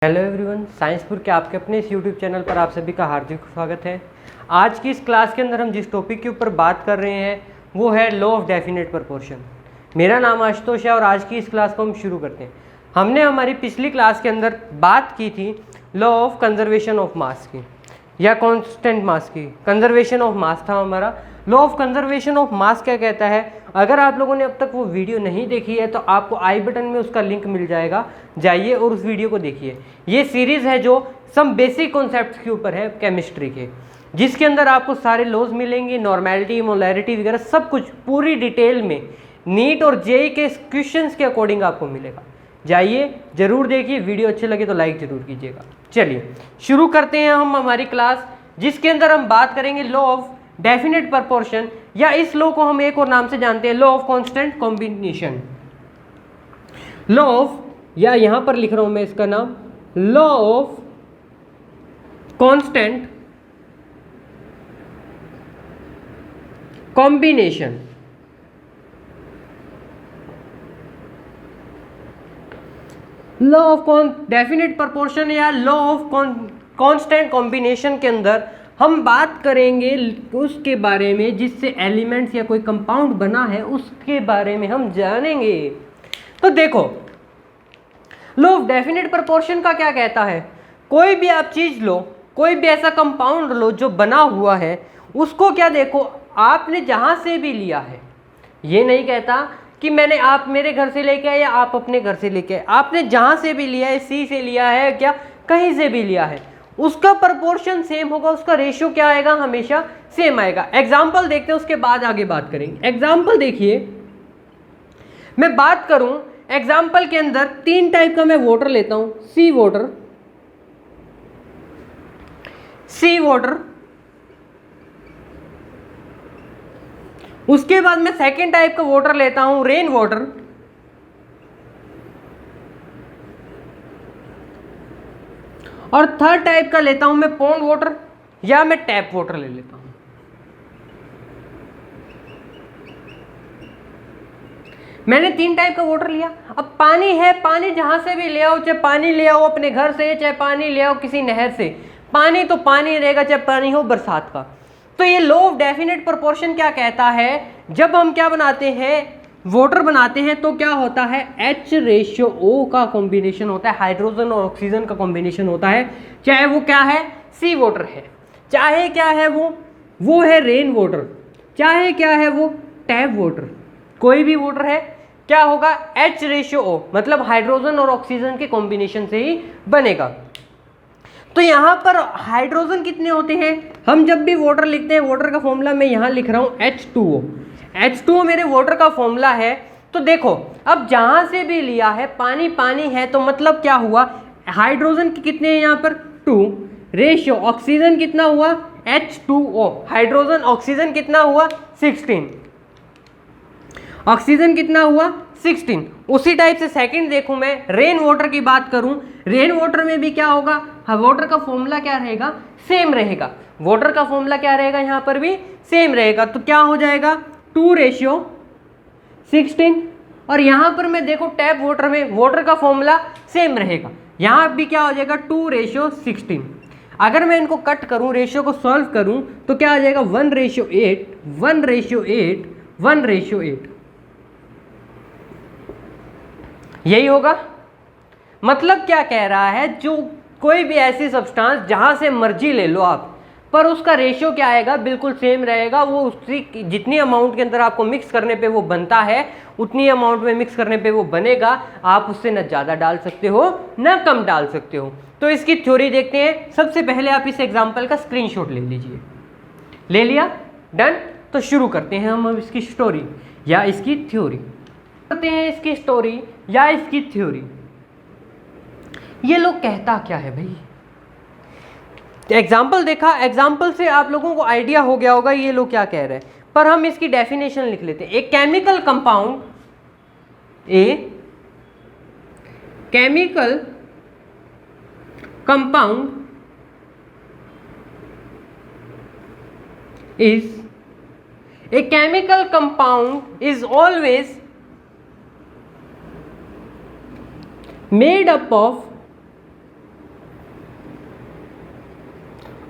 Hello everyone, साइंसपुर के आपके अपने इस यूट्यूब चैनल पर आप सभी का हार्दिक स्वागत है। आज की इस क्लास के अंदर हम जिस टॉपिक के ऊपर बात कर रहे हैं वो है लॉ ऑफ डेफिनेट प्रोपोर्शन। मेरा नाम आशुतोष है और आज की इस क्लास को हम शुरू करते हैं। हमने हमारी पिछली क्लास के अंदर बात की थी law of conservation of mass की या कॉन्स्टेंट मास की। कंजर्वेशन ऑफ मास था हमारा। Law of conservation of mass क्या कहता है? अगर आप लोगों ने अब तक वो वीडियो नहीं देखी है तो आपको आई बटन में उसका लिंक मिल जाएगा, जाइए और उस वीडियो को देखिए। ये सीरीज़ है जो सम बेसिक कॉन्सेप्ट्स के ऊपर है केमिस्ट्री के, जिसके अंदर आपको सारे लॉज मिलेंगे, नॉर्मेलिटी, मोलैरिटी वगैरह सब कुछ पूरी डिटेल में नीट और जेई के क्वेश्चंस के अकॉर्डिंग आपको मिलेगा। जाइए जरूर देखिए, वीडियो अच्छे लगे तो लाइक जरूर कीजिएगा। चलिए शुरू करते हैं हम हमारी क्लास, जिसके अंदर हम बात करेंगे लॉ ऑफ डेफिनेट प्रोपोर्शन, या इस लॉ को हम एक और नाम से जानते हैं law of constant combination. Law of, या यहां पर लिख रहा हूं मैं इसका नाम, law of constant combination. Law of definite proportion या लॉ ऑफ कांस्टेंट कॉम्बिनेशन के अंदर हम बात करेंगे उसके बारे में जिससे एलिमेंट्स या कोई कंपाउंड बना है, उसके बारे में हम जानेंगे। तो देखो, लॉ ऑफ डेफिनेट प्रोपोर्शन का क्या कहता है? कोई भी आप चीज लो, कोई भी ऐसा कंपाउंड लो जो बना हुआ है, उसको क्या देखो, आपने जहां से भी लिया है, ये नहीं कहता कि मैंने आप मेरे घर से लेके आए या आप अपने घर से लेके आए, आपने जहां से भी लिया है, सी से लिया है क्या कहीं से भी लिया है, उसका प्रोपोर्शन सेम होगा, उसका रेशियो क्या आएगा, हमेशा सेम आएगा। एग्जाम्पल देखते हैं, उसके बाद आगे बात करेंगे। एग्जाम्पल देखिए, मैं बात करूं एग्जाम्पल के अंदर तीन टाइप का मैं वाटर लेता हूं, सी वाटर, सी वाटर, उसके बाद मैं सेकेंड टाइप का वाटर लेता हूं रेन वाटर, और थर्ड टाइप का लेता हूं मैं पॉन्ड वाटर या मैं टैप वाटर ले लेता हूं। मैंने तीन टाइप का वाटर लिया। अब पानी है, पानी जहां से भी ले आओ, चाहे पानी ले आओ अपने घर से, चाहे पानी ले आओ किसी नहर से, पानी तो पानी रहेगा, चाहे पानी हो बरसात का। तो ये लॉ ऑफ डेफिनेट प्रोपोर्शन क्या कहता है? जब हम क्या बनाते हैं, वाटर बनाते हैं, तो क्या होता है, H/O का कॉम्बिनेशन होता है, हाइड्रोजन और ऑक्सीजन का कॉम्बिनेशन होता है। चाहे वो क्या है, सी वाटर है, चाहे क्या है वो है रेन वाटर, चाहे क्या है वो टैप वाटर, कोई भी वाटर है, क्या होगा, H/O, मतलब हाइड्रोजन और ऑक्सीजन के कॉम्बिनेशन से ही बनेगा। तो यहां पर हाइड्रोजन कितने होते हैं? हम जब भी वाटर लिखते हैं, वाटर का फॉर्मूला मैं यहां लिख रहा हूं H2O। H2O मेरे वाटर का फॉर्मूला है। तो देखो, अब जहां से भी लिया है पानी पानी है, तो मतलब क्या हुआ, हाइड्रोजन की कितने हैं यहां पर 2, रेशियो ऑक्सीजन कितना हुआ H2O, हाइड्रोजन ऑक्सीजन कितना हुआ 16, ऑक्सीजन कितना हुआ 16। उसी टाइप से सेकंड देखूं मैं, रेन वाटर की बात करूं, रेन वाटर में भी क्या होगा, वाटर का फॉर्मूला क्या रहेगा, सेम रहेगा, वाटर का फॉर्मूला क्या रहेगा, यहां पर भी सेम रहेगा। तो क्या हो जाएगा 2/16, और यहां पर मैं देखो टैप वाटर में वाटर का फॉर्मूला सेम रहेगा, यहां भी क्या हो जाएगा 2/16। अगर मैं इनको कट करूं, रेशियो को सॉल्व करूं, तो क्या आ जाएगा 1/8, 1/8, 1/8, यही होगा। मतलब क्या कह रहा है, जो कोई भी ऐसी सब्सटेंस जहां से मर्जी ले लो आप, पर उसका रेशियो क्या आएगा, बिल्कुल सेम रहेगा। वो उसकी जितनी अमाउंट के अंदर आपको मिक्स करने पे वो बनता है, उतनी अमाउंट में मिक्स करने पे वो बनेगा। आप उससे न ज़्यादा डाल सकते हो न कम डाल सकते हो। तो इसकी थ्योरी देखते हैं। सबसे पहले आप इस एग्जाम्पल का स्क्रीनशॉट ले लीजिए। ले लिया, डन। तो शुरू करते हैं हम इसकी स्टोरी या इसकी थ्योरी। करते हैं इसकी स्टोरी या इसकी थ्योरी। ये लोग कहता क्या है भाई? एग्जाम्पल देखा, एग्जाम्पल से आप लोगों को आइडिया हो गया होगा ये लोग क्या कह रहे हैं, पर हम इसकी डेफिनेशन लिख लेते हैं। एक chemical compound, a chemical compound is a chemical compound is always made up of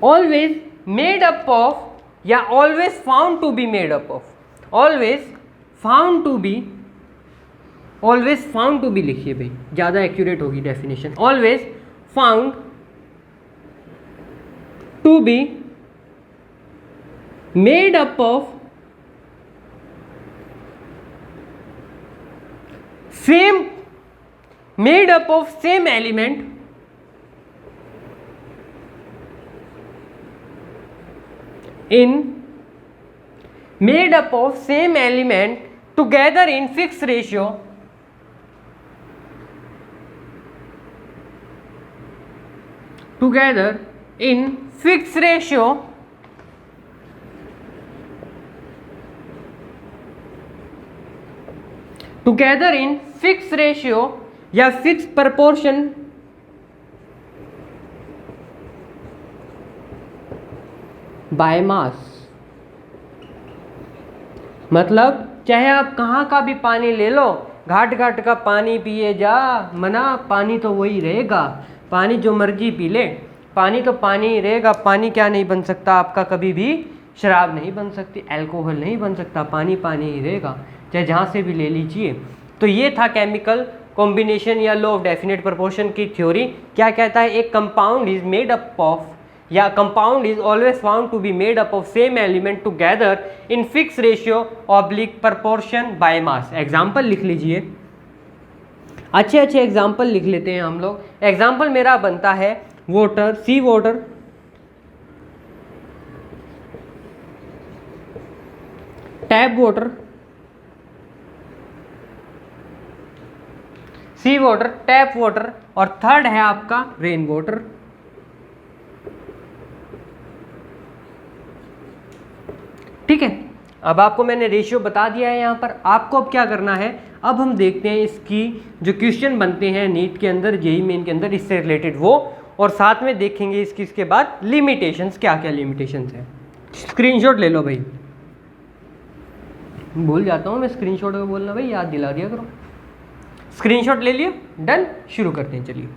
always made up of या always found to be made up of, always found to be लिखिए भाई, ज़्यादा एक्यूरेट होगी definition. Always found to be made up of same, made up of same element in made up of same element together in fixed ratio together in fixed ratio together in fixed ratio या fixed proportion by mass. मतलब चाहे आप कहाँ का भी पानी ले लो, घाट घाट का पानी पिए जा मना, पानी तो वही रहेगा, पानी जो मर्जी पी ले, पानी तो पानी ही रहेगा। पानी क्या नहीं बन सकता आपका, कभी भी शराब नहीं बन सकती, अल्कोहल नहीं बन सकता, पानी पानी ही रहेगा, चाहे जहाँ से भी ले लीजिए। तो ये था केमिकल कॉम्बिनेशन या लॉ ऑफ डेफिनेट प्रोपोर्शन की थ्योरी। क्या कहता है, एक compound is made up of या compound is always found to be made up of same element together in fix ratio oblique proportion by mass. Example लिख लीजिए, अच्छे अच्छे एग्जाम्पल लिख लेते हैं हम लोग। एग्जाम्पल मेरा बनता है वाटर, सी वाटर, टैप वाटर, सी वाटर, टैप वाटर, और थर्ड है आपका रेन वाटर। ठीक है, अब आपको मैंने रेशियो बता दिया है यहाँ पर। आपको अब क्या करना है, अब हम देखते हैं इसकी जो क्वेश्चन बनते हैं नीट के अंदर, जेईई मेन के अंदर, इससे रिलेटेड वो, और साथ में देखेंगे इसके बाद लिमिटेशंस, क्या क्या लिमिटेशंस है। स्क्रीनशॉट ले लो भाई, भूल जाता हूँ मैं स्क्रीनशॉट में बोलना भाई, याद दिला दिया करो। स्क्रीनशॉट ले लिया, डन, शुरू करते हैं, चलिए।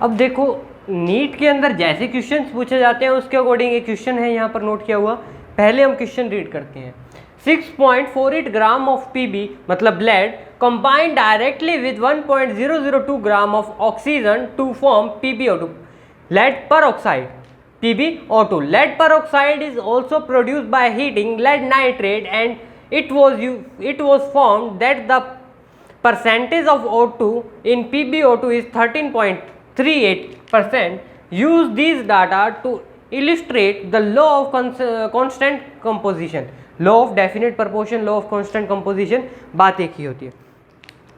अब देखो नीट के अंदर जैसे क्वेश्चंस पूछे जाते हैं उसके अकॉर्डिंग एक क्वेश्चन है यहाँ पर नोट किया हुआ। पहले हम क्वेश्चन रीड करते हैं। 6.48 ग्राम ऑफ पीबी मतलब lead combined directly with 1.002 gram of oxygen to form PbO2 lead peroxide PbO2 lead peroxide is also produced by heating lead nitrate and it was found that the percentage of O2 in PbO2 is 13.38%. Use these data to illustrate the law of constant composition, law of definite proportion, law of constant composition, बात एक ही होती है।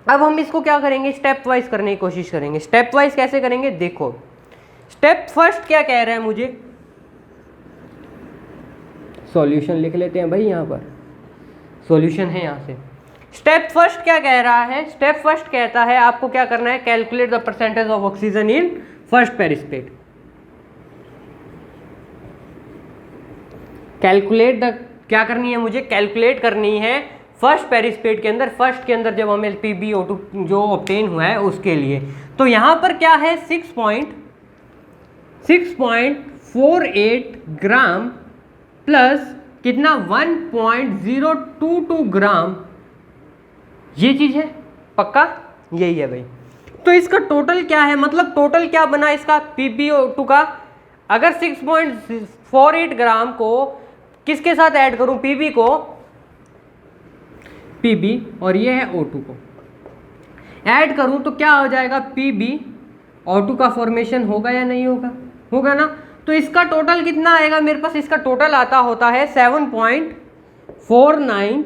अब हम इसको क्या करेंगे, step wise करने की कोशिश करेंगे। स्टेप वाइज कैसे करेंगे, देखो स्टेप फर्स्ट क्या कह रहा है, मुझे सॉल्यूशन लिख लेते हैं भाई, यहाँ पर सॉल्यूशन है। यहाँ से स्टेप फर्स्ट क्या कह रहा है, स्टेप फर्स्ट कहता है आपको क्या करना है, calculate the percentage of oxygen in first precipitate. Calculate the, क्या करनी है मुझे, कैलकुलेट करनी है फर्स्ट पेरिस्पेट के अंदर, फर्स्ट के अंदर जब हमें PbO2 जो ऑब्टेन हुआ है उसके लिए। तो यहाँ पर क्या है 6.48 ग्राम प्लस कितना 1.022 ग्राम, ये चीज है पक्का, यही है भाई। तो इसका टोटल क्या है, मतलब टोटल क्या बना इसका PbO2 का। अगर 6.48 ग्राम को किसके साथ ऐड करूं, Pb को, Pb और ये है O2 को ऐड करूं तो क्या हो जाएगा, PbO2 का फॉर्मेशन होगा या नहीं होगा, होगा ना। तो इसका टोटल कितना आएगा मेरे पास, इसका टोटल आता होता है 7.49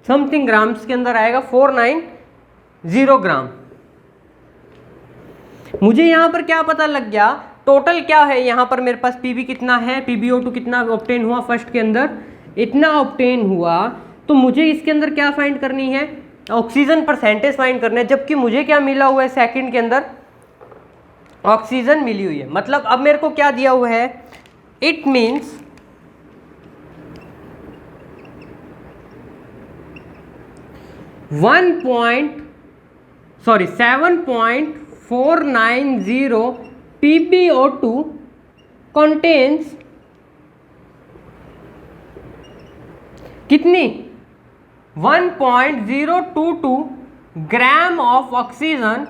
समथिंग ग्राम्स के अंदर आएगा, 490 ग्राम। मुझे यहां पर क्या पता लग गया, टोटल क्या है यहाँ पर मेरे पास पीबी कितना है, PbO2 कितना ऑब्टेन हुआ फर्स्ट के अंदर, इतना ऑब्टेन हुआ। तो मुझे इसके अंदर क्या फाइंड करनी है, ऑक्सीजन परसेंटेज फाइंड करना है, जबकि मुझे क्या मिला हुआ है सेकंड के अंदर, ऑक्सीजन मिली हुई है। मतलब अब मेरे को क्या दिया हुआ है, इट मीन्स 7.490 PbO2 contains कितनी 1.022 ग्राम of oxygen,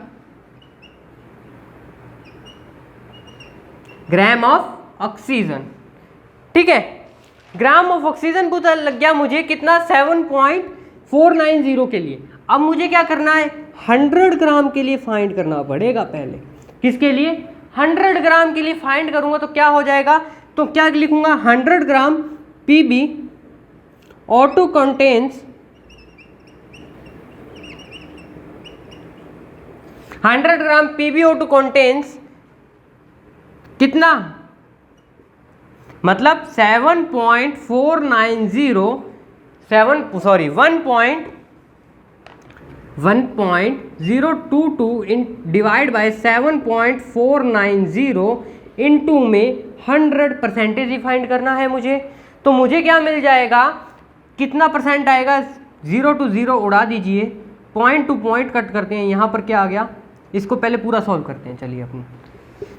gram of oxygen, ठीक है। ग्राम ऑफ ऑक्सीजन पता लग गया मुझे कितना 7.490 के लिए। अब मुझे क्या करना है, 100 ग्राम के लिए फाइंड करना पड़ेगा पहले। किसके लिए, 100 ग्राम के लिए फाइंड करूंगा तो क्या हो जाएगा, तो क्या लिखूंगा 100 ग्राम PbO2 contains 100 ग्राम PbO2 contains कितना, मतलब 1.022 डिवाइड बाय 7.490 इंटू में 100% ही फाइंड करना है मुझे। तो मुझे क्या मिल जाएगा, कितना परसेंट आएगा, 0 to 0 उड़ा दीजिए, पॉइंट टू पॉइंट कट करते हैं। यहाँ पर क्या आ गया, इसको पहले पूरा सॉल्व करते हैं, चलिए अपनी।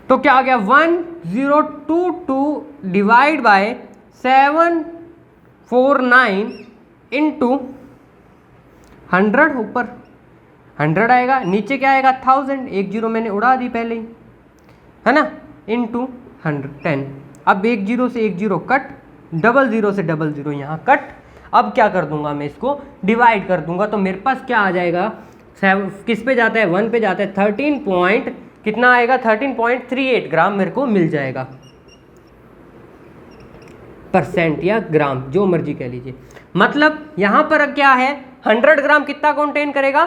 तो क्या आ गया 1022 डिवाइड बाय 749 इंटू 100, ऊपर 100 आएगा, नीचे क्या आएगा 1000, एक जीरो मैंने उड़ा दी पहले ही, है ना, इंटू 110। अब एक जीरो से एक जीरो कट, डबल जीरो से डबल जीरो यहाँ कट। अब क्या कर दूंगा मैं, इसको डिवाइड कर दूंगा, तो मेरे पास क्या आ जाएगा, किस पे जाता है, 1 पे जाता है, 13 पॉइंट कितना आएगा, 13.38 ग्राम मेरे को मिल जाएगा, परसेंट या ग्राम जो मर्जी कह लीजिए। मतलब यहाँ पर क्या है, 100 ग्राम कितना कंटेन करेगा,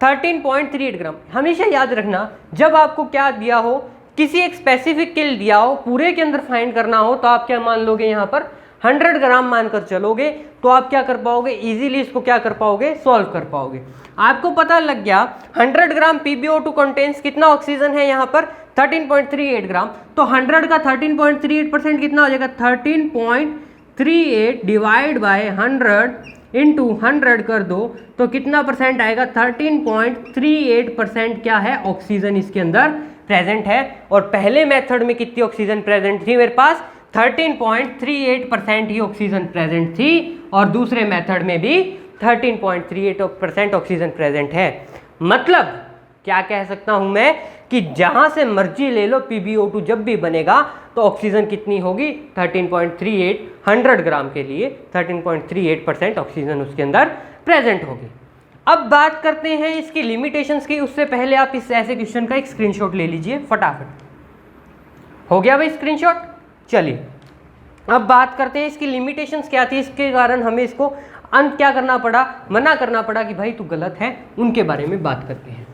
13.38 ग्राम। हमेशा याद रखना, जब आपको क्या दिया हो, किसी एक स्पेसिफिक किल दिया हो, पूरे के अंदर फाइंड करना हो, तो आप क्या मान लोगे, यहाँ पर 100 ग्राम मानकर चलोगे, तो आप क्या कर पाओगे, इजीली इसको क्या कर पाओगे, सॉल्व कर पाओगे। आपको पता लग गया 100 ग्राम PbO2 कंटेन्स कितना ऑक्सीजन है, यहाँ पर 13.38 ग्राम। तो 100 का 13.38% कितना हो जाएगा, 13.38 डिवाइड बाय 100 इंटू 100 कर दो, तो कितना परसेंट आएगा, 13.38% क्या है, ऑक्सीजन इसके अंदर प्रेजेंट है। और पहले मेथड में कितनी ऑक्सीजन प्रेजेंट थी मेरे पास, 13.38% ही ऑक्सीजन प्रेजेंट थी, और दूसरे मेथड में भी 13.38% ऑक्सीजन प्रेजेंट है। मतलब क्या कह सकता हूं मैं, कि जहां से मर्जी ले लो PbO2 जब भी बनेगा तो ऑक्सीजन कितनी होगी, 13.38, 100 ग्राम के लिए 13.38% ऑक्सीजन उसके अंदर प्रेजेंट होगी। अब बात करते हैं इसकी लिमिटेशंस की, उससे पहले आप इस ऐसे क्वेश्चन का एक स्क्रीनशॉट ले लीजिए फटाफट। हो गया भाई स्क्रीनशॉट। चलिए अब बात करते हैं इसकी लिमिटेशंस क्या थी, इसके कारण हमें इसको अंत क्या करना पड़ा, मना करना पड़ा कि भाई तू गलत है, उनके बारे में बात करते हैं।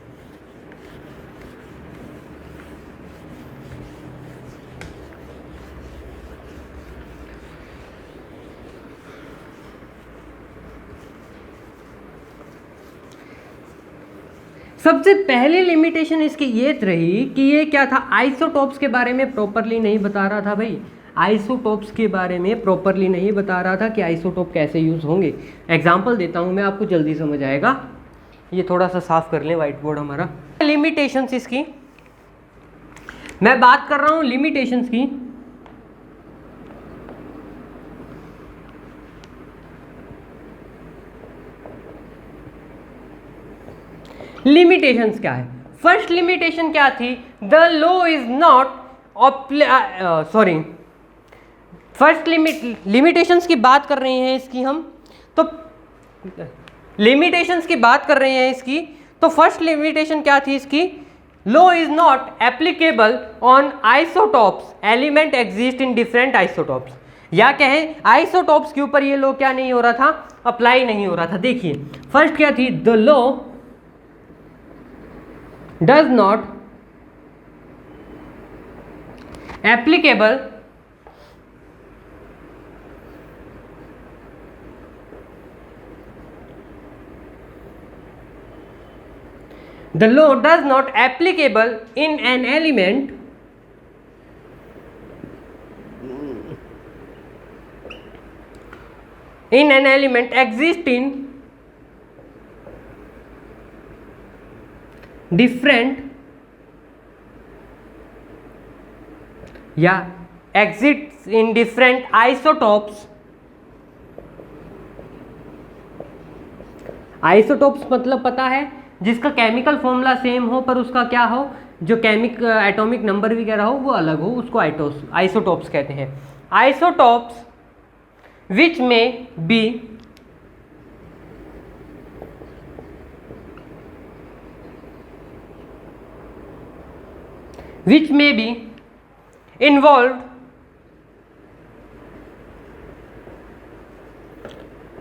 सबसे पहले लिमिटेशन इसकी ये रही कि ये क्या था, आइसोटोप्स के बारे में प्रॉपरली नहीं बता रहा था भाई, आइसोटोप्स के बारे में प्रॉपरली नहीं बता रहा था कि आइसोटोप कैसे यूज़ होंगे। एग्जांपल देता हूँ मैं, आपको जल्दी समझ आएगा। ये थोड़ा सा साफ कर लें व्हाइट बोर्ड हमारा। लिमिटेशंस इसकी मैं बात कर रहा हूँ, लिमिटेशंस की। लिमिटेशंस क्या है, फर्स्ट लिमिटेशन क्या थी, the law is not first limitations की बात कर रहे हैं इसकी हम, तो लिमिटेशंस की बात कर रहे हैं इसकी, तो फर्स्ट लिमिटेशन क्या थी इसकी, law is not applicable on isotopes, element exist in different isotopes. या कहें आइसोटोप्स के ऊपर ये लॉ क्या नहीं हो रहा था, अप्लाई नहीं हो रहा था। देखिए फर्स्ट क्या थी, the law does not applicable the law does not applicable in an element exist in different या exists in different isotopes. Isotopes मतलब पता है, जिसका केमिकल फॉर्मूला सेम हो पर उसका क्या हो, जो एटॉमिक नंबर वगैरह हो वो अलग हो, उसको आइसोटोप्स कहते हैं. Isotopes which may be involved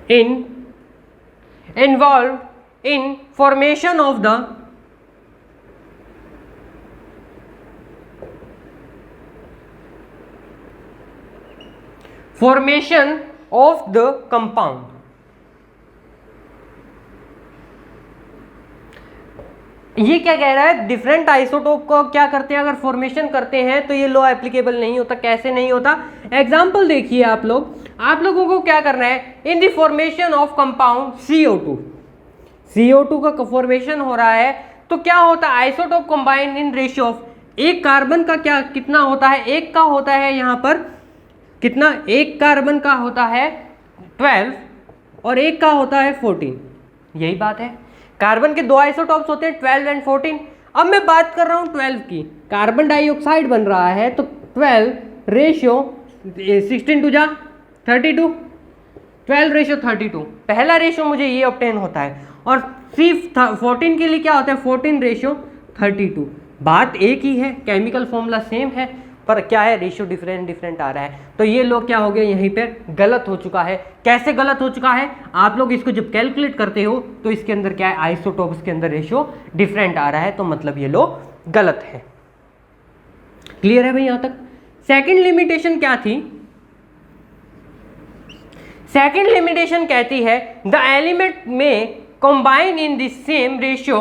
in formation of the compound. ये क्या कह रहा है, डिफरेंट आइसोटोप को क्या करते हैं, अगर फॉर्मेशन करते हैं तो ये लॉ एप्लीकेबल नहीं होता. कैसे नहीं होता, एग्जांपल देखिए आप लोगों को क्या करना है, in the formation of compound CO2 का फॉर्मेशन हो रहा है तो क्या होता है, isotope combine in ratio of, एक कार्बन का क्या कितना होता है, एक का होता है यहाँ पर कितना, एक कार्बन का होता है 12 और एक का होता है 14. यही बात है, कार्बन के दो आइसोटॉप्स होते हैं 12 एंड 14. अब मैं बात कर रहा हूँ 12 की, कार्बन डाइऑक्साइड बन रहा है तो 12 रेशियो 16 टू जा 32, 12 रेशियो 32, पहला रेशियो मुझे ये ऑब्टेन होता है. और सिर्फ 14 के लिए क्या होता है, 14 रेशियो 32. बात एक ही है, केमिकल फॉर्मूला सेम है, पर क्या है, रेशियो डिफरेंट आ रहा है. तो ये लोग क्या हो गया, यहीं पे गलत हो चुका है. कैसे गलत हो चुका है, आप लोग इसको जब कैलकुलेट करते हो तो इसके अंदर क्या है, आइसोटोप्स के अंदर रेशियो डिफरेंट आ रहा है, तो मतलब ये लोग गलत है. क्लियर है भाई यहां तक. सेकंड लिमिटेशन क्या थी, सेकंड लिमिटेशन कहती है द एलिमेंट में combine in the same ratio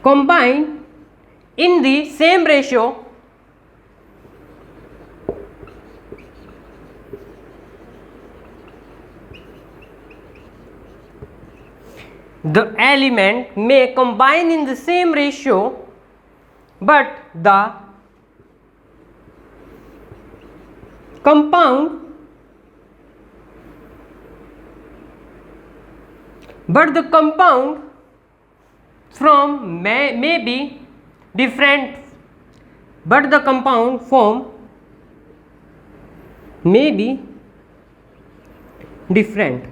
combine in the same ratio the element may combine in the same ratio but the compound from may be different, but the compound form may be different.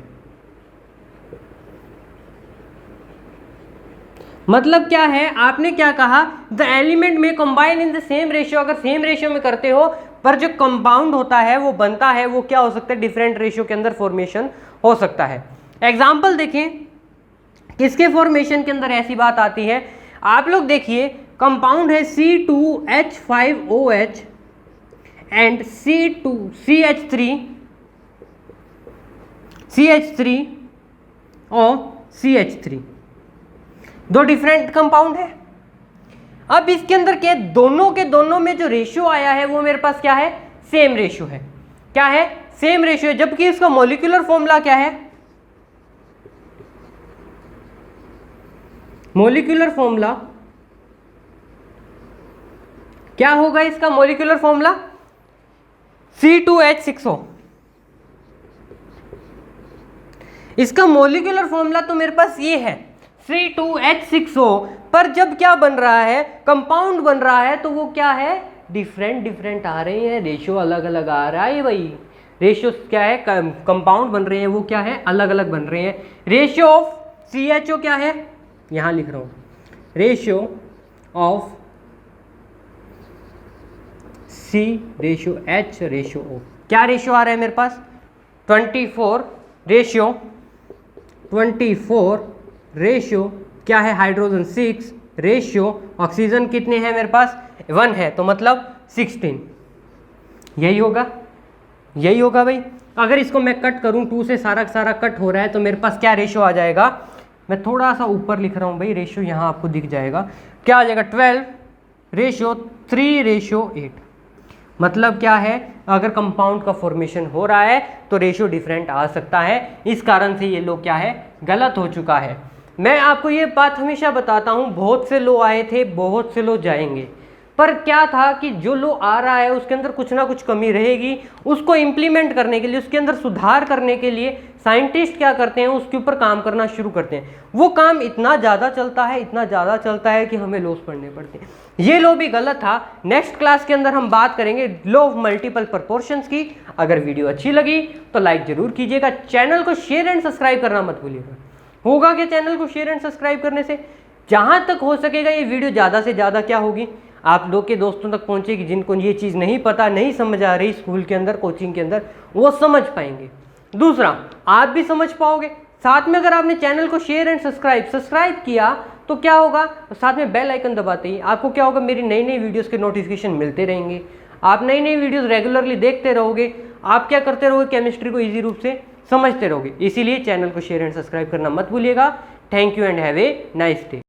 मतलब क्या है, आपने क्या कहा, the element में combine in the same ratio, अगर same ratio में करते हो पर जो कंपाउंड होता है वो बनता है, वो क्या हो सकता है, डिफरेंट रेशियो के अंदर फॉर्मेशन हो सकता है. एग्जाम्पल देखें, किसके फॉर्मेशन के अंदर ऐसी बात आती है, आप लोग देखिए, कंपाउंड है C2H5OH एंड CH3 दो डिफरेंट कंपाउंड है. अब इसके अंदर क्या, दोनों के दोनों में जो रेशियो आया है वो मेरे पास क्या है, सेम रेशियो है. क्या है, सेम रेशियो है, जबकि इसका मॉलिक्यूलर फॉर्मूला क्या है, मॉलिक्यूलर फॉर्मूला क्या होगा, इसका मॉलिक्यूलर फॉर्मूला C2H6O. इसका मॉलिक्यूलर फॉर्मूला तो मेरे पास ये है C2H6O, पर जब क्या बन रहा है, कंपाउंड बन रहा है, तो वो क्या है, डिफरेंट आ रहे हैं, रेशियो अलग अलग आ रहा है. भाई रेशियो क्या है, कंपाउंड बन रहे हैं वो क्या है, अलग अलग बन रहे हैं. रेशियो ऑफ CHO क्या है, यहां लिख रहा हूं, ratio of C ratio H ratio O, क्या रेशियो आ रहा है मेरे पास, 24 रेशियो 24 रेशियो क्या है, हाइड्रोजन 6 रेशियो ऑक्सीजन कितने हैं मेरे पास 1 है, तो मतलब 16। यही होगा, यही होगा भाई। अगर इसको मैं कट करूं 2 से सारा सारा कट हो रहा है तो मेरे पास क्या रेशियो आ जाएगा, मैं थोड़ा सा ऊपर लिख रहा हूं भाई, रेशियो यहाँ आपको दिख जाएगा, क्या आ जाएगा 12 रेशियो 3 रेशियो 8। मतलब क्या है, अगर कंपाउंड का फॉर्मेशन हो रहा है तो रेशियो डिफरेंट आ सकता है, इस कारण से ये लो क्या है, गलत हो चुका है। मैं आपको ये बात हमेशा बताता हूँ, बहुत से लो आए थे, बहुत से लो जाएंगे, पर क्या था कि जो लो आ रहा है उसके अंदर कुछ ना कुछ कमी रहेगी, उसको इम्प्लीमेंट करने के लिए, उसके अंदर सुधार करने के लिए साइंटिस्ट क्या करते हैं, उसके ऊपर काम करना शुरू करते हैं। वो काम इतना ज़्यादा चलता है, इतना ज़्यादा चलता है कि हमें लॉस पढ़ने पड़ते हैं। ये लो भी गलत था। नेक्स्ट क्लास के अंदर हम बात करेंगे लॉ ऑफ मल्टीपल प्रोपोर्शंस की। अगर वीडियो अच्छी लगी तो लाइक जरूर कीजिएगा, चैनल को शेयर एंड सब्सक्राइब करना मत भूलिएगा। होगा कि चैनल को शेयर एंड सब्सक्राइब करने से जहाँ तक हो सकेगा ये वीडियो ज़्यादा से ज़्यादा क्या होगी, आप लोग के दोस्तों तक पहुँचेगी, जिनको ये चीज़ नहीं पता, नहीं समझ आ रही स्कूल के अंदर, कोचिंग के अंदर, वो समझ पाएंगे। दूसरा, आप भी समझ पाओगे। साथ में अगर आपने चैनल को शेयर एंड सब्सक्राइब किया तो क्या होगा, साथ में बेल आइकन दबाते ही आपको क्या होगा, मेरी नई नई वीडियोस के नोटिफिकेशन मिलते रहेंगे। आप नई नई वीडियोस रेगुलरली देखते रहोगे, आप क्या करते रहोगे, केमिस्ट्री को ईजी रूप से समझते रहोगे। इसीलिए चैनल को शेयर एंड सब्सक्राइब करना मत भूलिएगा। Thank you and have a nice day.